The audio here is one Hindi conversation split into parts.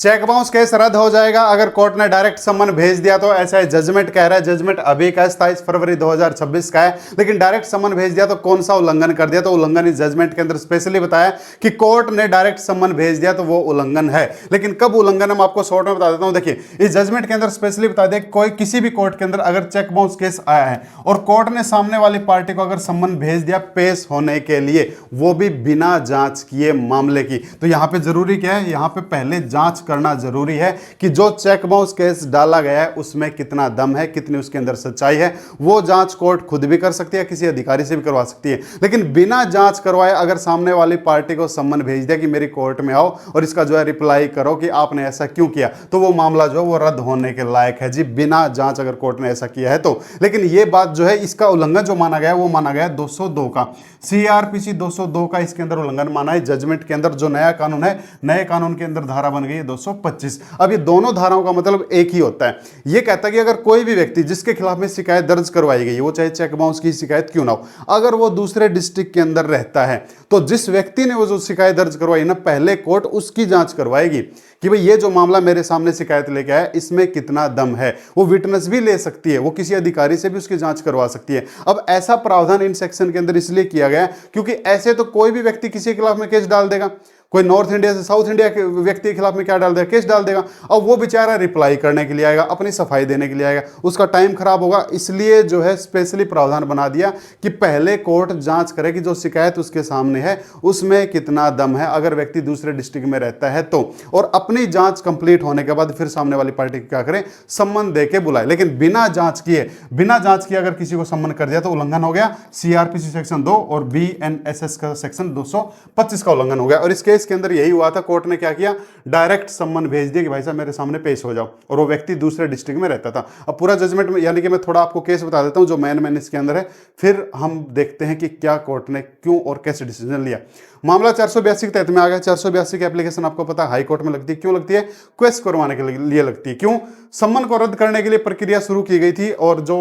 चेक बाउंस केस रद्द हो जाएगा अगर कोर्ट ने डायरेक्ट सम्मन भेज दिया तो, ऐसा है जजमेंट कह रहा है। जजमेंट अभी का 27 फरवरी 2026 का है, लेकिन डायरेक्ट सम्मन भेज दिया तो कौन सा उल्लंघन कर दिया, तो उल्लंघन इस जजमेंट के अंदर स्पेशली बताया कि कोर्ट ने डायरेक्ट सम्मन भेज दिया तो वो उल्लंघन है। लेकिन कब उल्लंघन, हम आपको शॉर्ट में बता देता हूं। देखिए इस जजमेंट के अंदर स्पेशली बता दिया कोई किसी भी कोर्ट के अंदर अगर चेक बाउंस केस आया है और कोर्ट ने सामने वाली पार्टी को अगर सम्मन भेज दिया पेश होने के लिए, वो भी बिना जांच किए मामले की, तो यहां पे जरूरी क्या है, यहां पे पहले जांच करना जरूरी है कि जो चेक बाउंस केस डाला गया है उसमें कितना दम है, कितनी उसके अंदर सच्चाई है। वो जांच कोर्ट खुद भी कर सकती है, किसी अधिकारी से भी करवा सकती है। लेकिन बिना जांच करवाए अगर सामने वाली पार्टी को सम्मन भेज दिया कि मेरी कोर्ट में आओ और इसका जो है रिप्लाई करो कि आपने ऐसा क्यों किया, तो वो मामला जो है वो रद्द होने के लायक है जी, बिना जांच अगर कोर्ट ने ऐसा किया है तो। लेकिन ये बात जो है, इसका उल्लंघन जो माना गया है वो माना गया 202 का, सीआरपीसी 202 का इसके अंदर उल्लंघन माना है जजमेंट के अंदर। जो नया कानून है, नए कानून के अंदर धारा बन गई है 225। अब ये दोनों धाराओं का मतलब एक ही होता है। ये कहता है कि अगर कोई भी व्यक्ति जिसके खिलाफ में शिकायत दर्ज करवाई गई, वो चाहे चेक बाउंस की शिकायत क्यों ना हो, अगर वो दूसरे डिस्ट्रिक्ट के अंदर रहता है तो जिस व्यक्ति ने वो जो शिकायत दर्ज करवाई ना, पहले कोर्ट उसकी जांच करवाएगी कि भाई ये जो मामला मेरे सामने शिकायत लेके आया इसमें कितना दम है। वो विटनेस भी ले सकती है, वो किसी अधिकारी से भी उसकी जांच करवा सकती है। अब ऐसा प्रावधान इन सेक्शन के अंदर इसलिए किया गया क्योंकि ऐसे तो कोई भी व्यक्ति किसी के खिलाफ में केस डाल देगा, कोई नॉर्थ इंडिया से साउथ इंडिया के व्यक्ति के खिलाफ में क्या डाल देगा, केस डाल देगा। अब वो बेचारा रिप्लाई करने के लिए आएगा, अपनी सफाई देने के लिए आएगा, उसका टाइम खराब होगा। इसलिए जो है स्पेशली प्रावधान बना दिया कि पहले कोर्ट जांच करे कि जो शिकायत उसके सामने है उसमें कितना दम है, अगर व्यक्ति दूसरे डिस्ट्रिक्ट में रहता है तो। और अपनी जांच कंप्लीट होने के बाद फिर सामने वाली पार्टी क्या करें, सम्मन दे के बुलाए। लेकिन बिना जांच किए अगर किसी को सम्मन कर दिया तो उल्लंघन हो गया सीआरपीसी सेक्शन 2 और बीएनएसएस का सेक्शन 225 का उल्लंघन हो गया। और इसके अंदर यही हुआ था, कोर्ट ने क्या किया, डायरेक्ट सम्मन भेज दिया कि भाई साहब मेरे सामने पेश हो जाओ, और वो व्यक्ति दूसरे डिस्ट्रिक्ट में रहता था। अब पूरा जजमेंट में, यानी कि मैं थोड़ा आपको केस बता देता हूं जो मेन इसके अंदर है, फिर हम देखते हैं कि क्या कोर्ट ने क्यों और कैसे डिसीजन लिया। मामला 482 के तहत में आ गया। 482 की एप्लीकेशन आपको पता है हाई कोर्ट में लगती है। क्यों लगती है, क्वेस्ट करवाने के लिए लगती है। क्यों, सम्मन को रद्द करने के लिए प्रक्रिया शुरू की गई थी और जो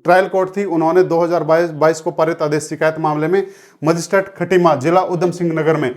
ट्रायल कोर्ट थी उन्होंने 2022 को पारित आदेश शिकायत मामले में मजिस्ट्रेट खटीमा जिला उधम सिंह नगर में,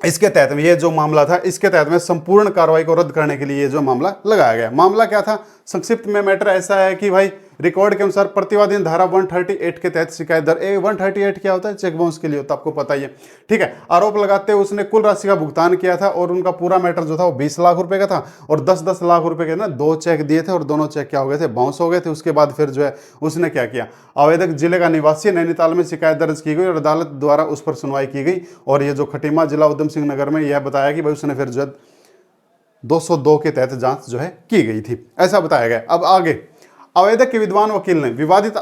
इसके तहत में ये जो मामला था, इसके तहत में संपूर्ण कार्रवाई को रद्द करने के लिए ये जो मामला लगाया गया। मामला क्या था, संक्षिप्त में मैटर ऐसा है कि भाई रिकॉर्ड के अनुसार प्रतिवादी ने धारा 138 के तहत शिकायत दर्ज। 138 क्या होता है, चेक बाउंस के लिए होता है, आपको पता ही है, ठीक है। आरोप लगाते हुए उसने कुल राशि का भुगतान किया था और उनका पूरा मैटर जो था वो 20 लाख रुपए का था और 10-10 लाख रुपए के ना 2 चेक दिए थे और दोनों चेक क्या हो गए थे, बाउंस हो गए थे। उसके बाद फिर जो है उसने क्या किया, आवेदक जिले का निवासी नैनीताल में शिकायत दर्ज की गई और अदालत द्वारा उस पर सुनवाई की गई। और ये जो खटीमा जिला उधम सिंह नगर में यह बताया कि भाई उसने फिर जो 202 के तहत जांच जो है की गई थी, ऐसा बताया गया। अब आगे आवेदक के विद्वान वकील ने विवादित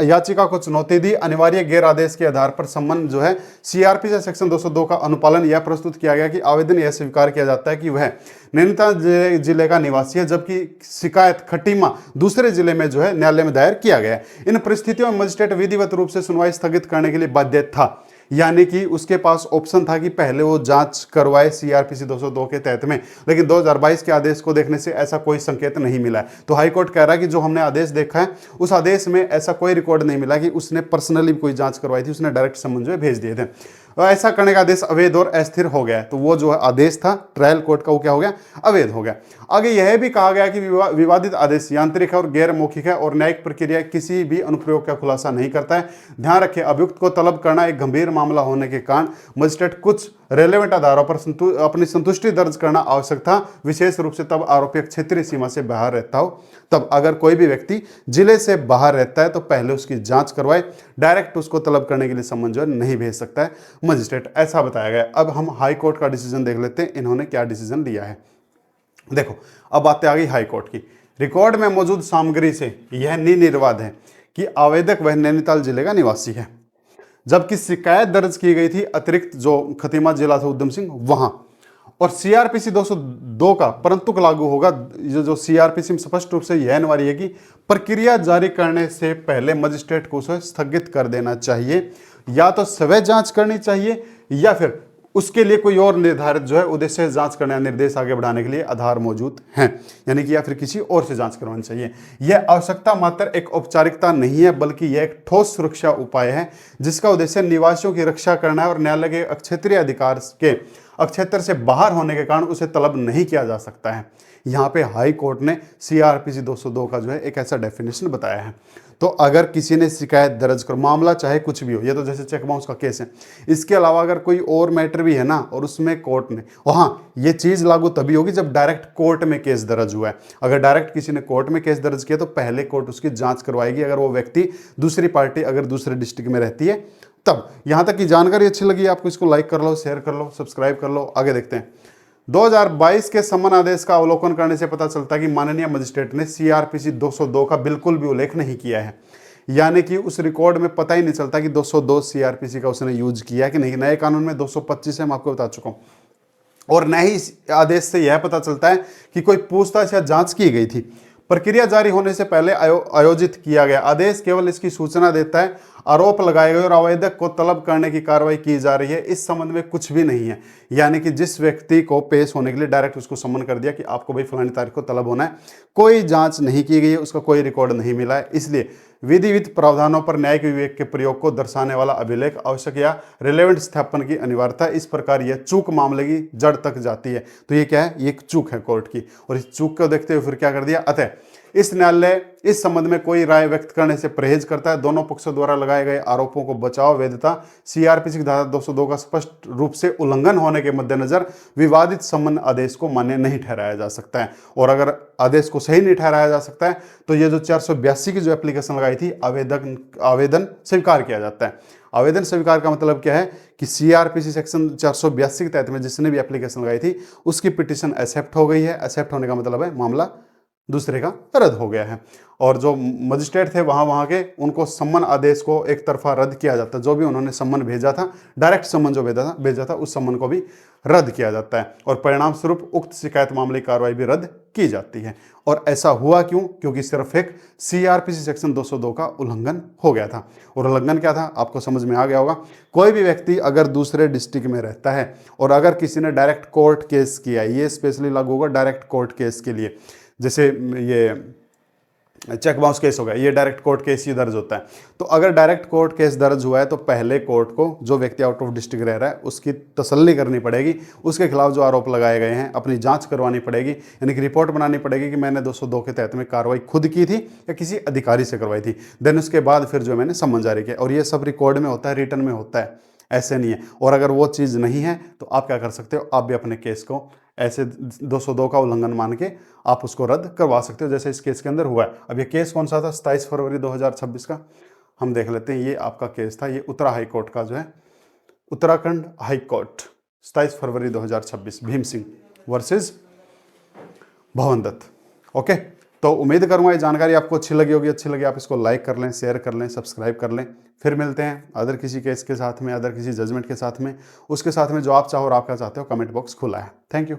याचिका को चुनौती दी। अनिवार्य गैर आदेश के आधार पर सम्मन जो है सीआरपीसी सेक्शन 202 का अनुपालन यह प्रस्तुत किया गया कि आवेदन यह स्वीकार किया जाता है कि वह नैनीताल जिले का निवासी है, जबकि शिकायत खटीमा दूसरे जिले में जो है न्यायालय में दायर किया गया है। इन परिस्थितियों में मजिस्ट्रेट विधिवत रूप से सुनवाई स्थगित करने के लिए बाध्य था, यानी कि उसके पास ऑप्शन था कि पहले वो जांच करवाए सीआरपीसी 202 के तहत में, लेकिन 2022 के आदेश को देखने से ऐसा कोई संकेत नहीं मिला है। तो हाई कोर्ट कह रहा है कि जो हमने आदेश देखा है उस आदेश में ऐसा कोई रिकॉर्ड नहीं मिला कि उसने पर्सनली कोई जांच करवाई थी, उसने डायरेक्ट सम्मन जो है भेज दिए थे। ऐसा करने का आदेश अवैध और अस्थिर हो गया है। तो वो जो आदेश था ट्रायल कोर्ट का वो क्या हो गया, अवैध हो गया। आगे यह भी कहा गया कि विवादित आदेश यांत्रिक है और गैर मौखिक है और न्यायिक प्रक्रिया किसी भी अनुप्रयोग का खुलासा नहीं करता है। ध्यान रखें, अभियुक्त को तलब करना एक गंभीर मामला होने के कारण मजिस्ट्रेट कुछ रेलेवेंट आधारों पर अपनी संतुष्टि दर्ज करना आवश्यक था, विशेष रूप से तब आरोपी क्षेत्रीय सीमा से बाहर रहता हो। तब अगर कोई भी व्यक्ति जिले से बाहर रहता है तो पहले उसकी जांच करवाए, डायरेक्ट उसको तलब करने के लिए सम्मन जो है नहीं भेज सकता है मजिस्ट्रेट, ऐसा बताया गया। अब हम हाई कोर्ट का डिसीजन देख लेते हैं, इन्होंने क्या डिसीजन लिया है। देखो अब बातें आ गई हाई कोर्ट की। रिकॉर्ड में मौजूद सामग्री से यह निर्वाद है कि आवेदक वह नैनीताल जिले का निवासी है, जबकि शिकायत दर्ज की गई थी अतिरिक्त जो खतीमा जिला था उधम सिंह वहां, और सीआरपीसी 202 का परंतु लागू होगा। जो सीआरपीसी में स्पष्ट रूप से यह अनिवार्य है कि प्रक्रिया जारी करने से पहले मजिस्ट्रेट को उसे स्थगित कर देना चाहिए, या तो स्वयं जांच करनी चाहिए या फिर उसके लिए कोई और निर्धारित जो है उद्देश्य जांच करने या निर्देश आगे बढ़ाने के लिए आधार मौजूद हैं, यानी कि या फिर किसी और से जांच करवानी चाहिए। यह आवश्यकता मात्र एक औपचारिकता नहीं है, बल्कि यह एक ठोस सुरक्षा उपाय है जिसका उद्देश्य निवासियों की रक्षा करना है और न्यायालय के क्षेत्रीय अधिकार के अब क्षेत्र से बाहर होने के कारण उसे तलब नहीं किया जा सकता है। यहाँ पे हाई कोर्ट ने CRPC 202 का जो है एक ऐसा डेफिनेशन बताया है। तो अगर किसी ने शिकायत दर्ज कर, मामला चाहे कुछ भी हो, ये तो जैसे चेक बाउंस का केस है, इसके अलावा अगर कोई और मैटर भी है ना और उसमें कोर्ट ने, और हाँ ये चीज़ लागू तभी होगी जब डायरेक्ट कोर्ट में केस दर्ज हुआ है। अगर डायरेक्ट किसी ने कोर्ट में केस दर्ज किया तो पहले कोर्ट उसकी जांच करवाएगी, अगर वो व्यक्ति दूसरी पार्टी अगर दूसरे डिस्ट्रिक्ट में रहती है तब। यहां तक की जानकारी अच्छी लगी आपको, इसको लाइक कर लो, शेयर कर लो, सब्सक्राइब कर लो। आगे देखते हैं। 2022 के समन आदेश का अवलोकन करने से पता चलता है कि माननीय मजिस्ट्रेट ने CRPC 202 का बिल्कुल भी उल्लेख नहीं किया है, यानी कि उस रिकॉर्ड में पता ही नहीं चलता कि 202 CRPC का उसने यूज किया कि नहीं। नए कानून में 225 है, मैं आपको बता चुका हूं। और न ही इस आदेश से यह पता चलता है कि कोई पूछताछ या जांच की गई थी। प्रक्रिया जारी होने से पहले आयोजित किया गया आदेश केवल इसकी सूचना देता है आरोप लगाए गए और आवेदक को तलब करने की कार्रवाई की जा रही है, इस संबंध में कुछ भी नहीं है। यानी कि जिस व्यक्ति को पेश होने के लिए डायरेक्ट उसको सम्मन कर दिया कि आपको भाई फलानी तारीख को तलब होना है, कोई जांच नहीं की गई है, उसका कोई रिकॉर्ड नहीं मिला है। इसलिए विधिविध प्रावधानों पर न्यायिक विवेक के प्रयोग को दर्शाने वाला अभिलेख आवश्यक या रिलेवेंट स्थापन की अनिवार्यता, इस प्रकार यह चूक मामले की जड़ तक जाती है। तो ये क्या है, ये एक चूक है कोर्ट की, और इस चूक को देखते हुए फिर क्या कर दिया, अतः इस न्यायालय इस संबंध में कोई राय व्यक्त करने से परहेज करता है। दोनों पक्षों द्वारा लगाए गए आरोपों को बचाव वैधता CRPC की धारा 202 का स्पष्ट रूप से उल्लंघन होने के मद्देनजर विवादित सम्मन आदेश को मान्य नहीं ठहराया जा सकता है। और अगर आदेश को सही नहीं ठहराया जा सकता है तो ये जो 482 की जो एप्लीकेशन लगाई थी, आवेदन स्वीकार किया जाता है। आवेदन स्वीकार का मतलब क्या है कि CRPC सेक्शन 482 के तहत में जिसने भी एप्लीकेशन लगाई थी उसकी पिटीशन एक्सेप्ट हो गई है। एक्सेप्ट होने का मतलब है मामला दूसरे का रद्द हो गया है। और जो मजिस्ट्रेट थे वहाँ के, उनको सम्मन आदेश को एक तरफा रद्द किया जाता है। जो भी उन्होंने सम्मन भेजा था, डायरेक्ट सम्मन जो भेजा था उस सम्मन को भी रद्द किया जाता है, और परिणाम स्वरूप उक्त शिकायत मामले की कार्रवाई भी रद्द की जाती है। और ऐसा हुआ क्यों? क्योंकि सिर्फ एक CRPC सेक्शन 202 का उल्लंघन हो गया था। और उल्लंघन क्या था आपको समझ में आ गया होगा। कोई भी व्यक्ति अगर दूसरे डिस्ट्रिक्ट में रहता है और अगर किसी ने डायरेक्ट कोर्ट केस किया, ये स्पेशली लागू होगा डायरेक्ट कोर्ट केस के लिए, जैसे ये चेक बाउंस केस होगा, ये डायरेक्ट कोर्ट केस ही दर्ज होता है। तो अगर डायरेक्ट कोर्ट केस दर्ज हुआ है तो पहले कोर्ट को जो व्यक्ति आउट ऑफ डिस्ट्रिक्ट रह रहा है उसकी तसल्ली करनी पड़ेगी, उसके खिलाफ जो आरोप लगाए गए हैं अपनी जांच करवानी पड़ेगी, यानी कि रिपोर्ट बनानी पड़ेगी कि मैंने 202 के तहत में कार्रवाई खुद की थी या किसी अधिकारी से करवाई थी। देन उसके बाद फिर जो मैंने सम्मन जारी किया, और ये सब रिकॉर्ड में होता है, रिटर्न में होता है, ऐसे नहीं है। और अगर वो चीज़ नहीं है तो आप क्या कर सकते हो, आप भी अपने केस को ऐसे 202 का उल्लंघन मान के आप उसको रद्द करवा सकते हो, जैसे इस केस के अंदर हुआ है। अब ये केस कौन सा था, 27 फरवरी 2026 का हम देख लेते हैं। ये आपका केस था, ये उत्तरा हाई कोर्ट का जो है, उत्तराखंड हाई कोर्ट, 27 फरवरी 2026, भीम सिंह वर्सेस भवन दत्त। ओके, तो उम्मीद करूंगा ये जानकारी आपको अच्छी लगी होगी। अच्छी लगी आप इसको लाइक कर लें, शेयर कर लें, सब्सक्राइब कर लें। फिर मिलते हैं अदर किसी केस के साथ में, अदर किसी जजमेंट के साथ में, उसके साथ में जो आप चाहो और आप क्या चाहते हो। कमेंट बॉक्स खुला है। Thank you.